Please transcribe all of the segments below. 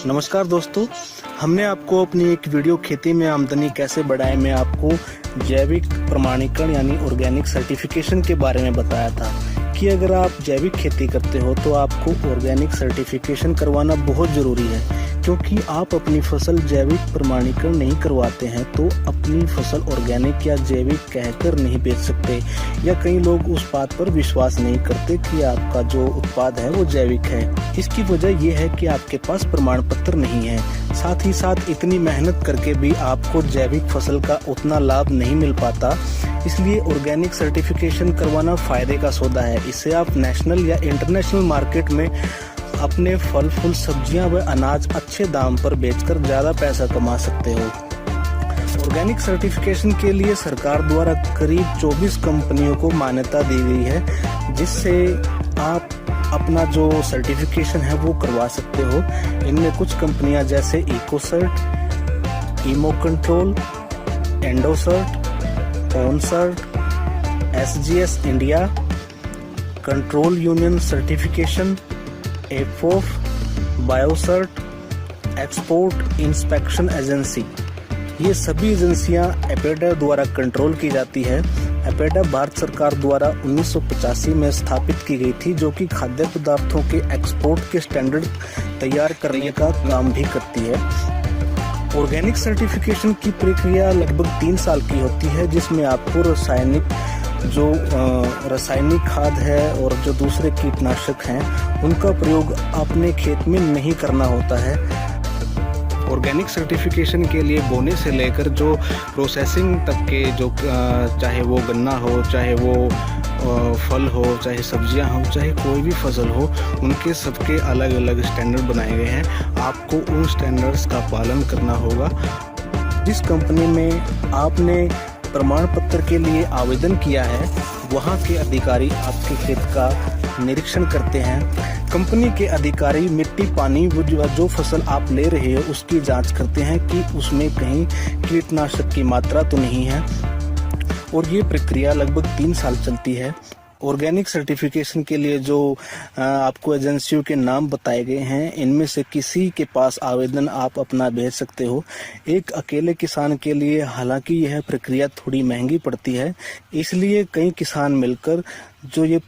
नमस्कार दोस्तों, हमने आपको अपनी एक वीडियो खेती में आमदनी कैसे बढ़ाएं में आपको जैविक प्रमाणीकरण यानी ऑर्गेनिक सर्टिफिकेशन के बारे में बताया था कि अगर आप जैविक खेती करते हो तो आपको ऑर्गेनिक सर्टिफिकेशन करवाना बहुत ज़रूरी है, क्योंकि आप अपनी फसल जैविक प्रमाणीकरण नहीं करवाते हैं तो अपनी फसल ऑर्गेनिक या जैविक कहकर नहीं बेच सकते, या कई लोग उस बात पर विश्वास नहीं करते कि आपका जो उत्पाद है वो जैविक है। इसकी वजह यह है कि आपके पास प्रमाण पत्र नहीं है। साथ ही साथ इतनी मेहनत करके भी आपको जैविक फसल का उतना लाभ नहीं मिल पाता, इसलिए ऑर्गेनिक सर्टिफिकेशन करवाना फायदे का सौदा है। इससे आप नेशनल या इंटरनेशनल मार्केट में अपने फल फूल सब्जियां व अनाज अच्छे दाम पर बेचकर ज़्यादा पैसा कमा सकते हो। ऑर्गेनिक सर्टिफिकेशन के लिए सरकार द्वारा करीब 24 कंपनियों को मान्यता दी गई है, जिससे आप अपना जो सर्टिफिकेशन है वो करवा सकते हो। इनमें कुछ कंपनियां जैसे Ecocert, IMO Control, Indocert, OneCert, SGS India, Control Union certification, एफोफ, बायोसर्ट, एक्सपोर्ट इंस्पेक्शन एजेंसी, ये सभी एजेंसियां एपेडा द्वारा कंट्रोल की जाती है। एपेडा भारत सरकार द्वारा 1985 में स्थापित की गई थी, जो कि खाद्य पदार्थों के एक्सपोर्ट के स्टैंडर्ड तैयार करने का काम भी करती है। ऑर्गेनिक सर्टिफिकेशन की प्रक्रिया लगभग 3 साल की होती है, जिसमें आपको रासायनिक खाद है और जो दूसरे कीटनाशक हैं उनका प्रयोग अपने खेत में नहीं करना होता है। ऑर्गेनिक सर्टिफिकेशन के लिए बोने से लेकर जो प्रोसेसिंग तक के जो चाहे वो गन्ना हो, चाहे वो फल हो, चाहे सब्जियां हो, चाहे कोई भी फसल हो, उनके सबके अलग अलग स्टैंडर्ड बनाए गए हैं। आपको उन स्टैंडर्ड्स का पालन करना होगा। जिस कंपनी में आपने प्रमाण पत्र के लिए आवेदन किया है वहाँ के अधिकारी आपके खेत का निरीक्षण करते हैं। कंपनी के अधिकारी मिट्टी, पानी, जो फसल आप ले रहे हो उसकी जांच करते हैं कि उसमें कहीं कीटनाशक की मात्रा तो नहीं है, और ये प्रक्रिया लगभग 3 साल चलती है। ऑर्गेनिक सर्टिफिकेशन के लिए जो आपको एजेंसियों के नाम बताए गए हैं, इनमें से किसी के पास आवेदन आप अपना भेज सकते हो। एक अकेले किसान के लिए हालांकि यह प्रक्रिया थोड़ी महंगी पड़ती है, इसलिए कई किसान मिलकर जो ये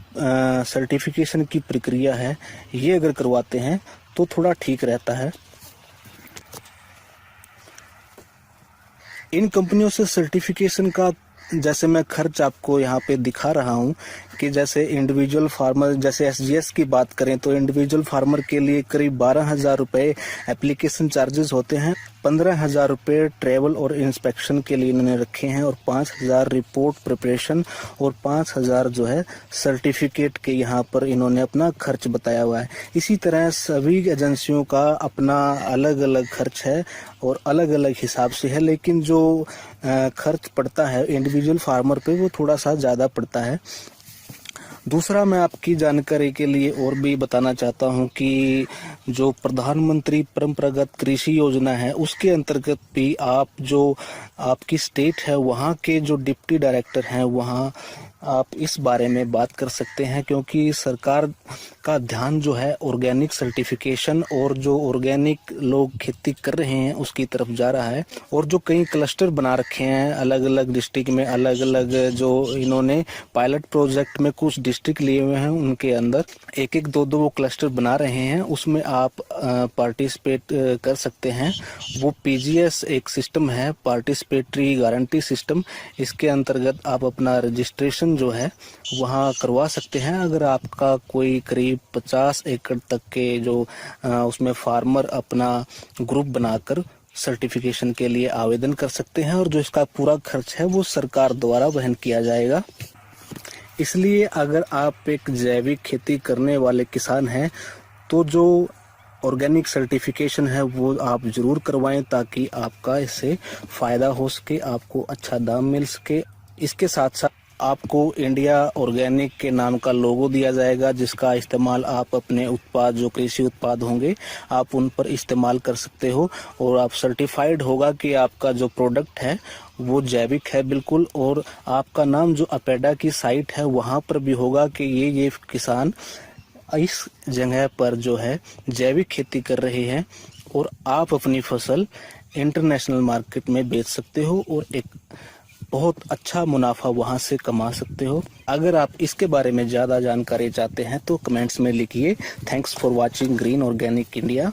सर्टिफिकेशन की प्रक्रिया है ये अगर करवाते हैं तो थोड़ा ठीक रहता है। इन कंपनियों से सर्टिफिकेशन का जैसे मैं खर्च आपको यहाँ पे दिखा रहा हूँ कि जैसे इंडिविजुअल फार्मर, जैसे SGS की बात करें तो इंडिविजुअल फार्मर के लिए करीब 12,000 रुपये एप्लीकेशन चार्जेस होते हैं, 15,000 रुपये ट्रेवल और इंस्पेक्शन के लिए इन्होंने रखे हैं, और 5,000 रिपोर्ट प्रिपरेशन और 5,000 जो है सर्टिफिकेट के यहाँ पर इन्होंने अपना खर्च बताया हुआ है। इसी तरह सभी एजेंसियों का अपना अलग अलग खर्च है और अलग अलग हिसाब से है, लेकिन जो खर्च पड़ता है इंडिविजुअल फार्मर पे वो थोड़ा सा ज़्यादा पड़ता है। दूसरा, मैं आपकी जानकारी के लिए और भी बताना चाहता हूं कि जो प्रधानमंत्री परंपरागत कृषि योजना है उसके अंतर्गत भी आप जो आपकी स्टेट है वहां के जो डिप्टी डायरेक्टर हैं वहां आप इस बारे में बात कर सकते हैं, क्योंकि सरकार का ध्यान जो है ऑर्गेनिक सर्टिफिकेशन और जो ऑर्गेनिक लोग खेती कर रहे हैं उसकी तरफ जा रहा है। और जो कई क्लस्टर बना रखे हैं अलग अलग डिस्ट्रिक्ट में, अलग अलग जो इन्होंने पायलट प्रोजेक्ट में कुछ डिस्ट्रिक्ट लिए हुए हैं, उनके अंदर एक एक दो वो क्लस्टर बना रहे हैं, उसमें आप पार्टिसिपेट कर सकते हैं। वो PGS एक सिस्टम है, पार्टिसिपेटरी गारंटी सिस्टम, इसके अंतर्गत आप अपना रजिस्ट्रेशन जो है वहाँ करवा सकते हैं। अगर आपका कोई करीब 50 एकड़ तक के जो उसमें फार्मर अपना ग्रुप बनाकर सर्टिफिकेशन के लिए आवेदन कर सकते हैं, और जो इसका पूरा खर्च है वो सरकार द्वारा वहन किया जाएगा। इसलिए अगर आप एक जैविक खेती करने वाले किसान हैं तो जो ऑर्गेनिक सर्टिफिकेशन है वो आप जरूर करवाएं, ताकि आपका इससे फायदा हो सके, आपको अच्छा दाम मिल सके। इसके साथ साथ आपको इंडिया ऑर्गेनिक के नाम का लोगो दिया जाएगा, जिसका इस्तेमाल आप अपने उत्पाद, जो कृषि उत्पाद होंगे, आप उन पर इस्तेमाल कर सकते हो, और आप सर्टिफाइड होगा कि आपका जो प्रोडक्ट है वो जैविक है बिल्कुल, और आपका नाम जो अपेडा की साइट है वहाँ पर भी होगा कि ये किसान इस जगह पर जो है जैविक खेती कर रहे हैं। और आप अपनी फसल इंटरनेशनल मार्केट में बेच सकते हो और एक बहुत अच्छा मुनाफा वहां से कमा सकते हो। अगर आप इसके बारे में ज़्यादा जानकारी चाहते हैं तो कमेंट्स में लिखिए। Thanks for watching green organic India.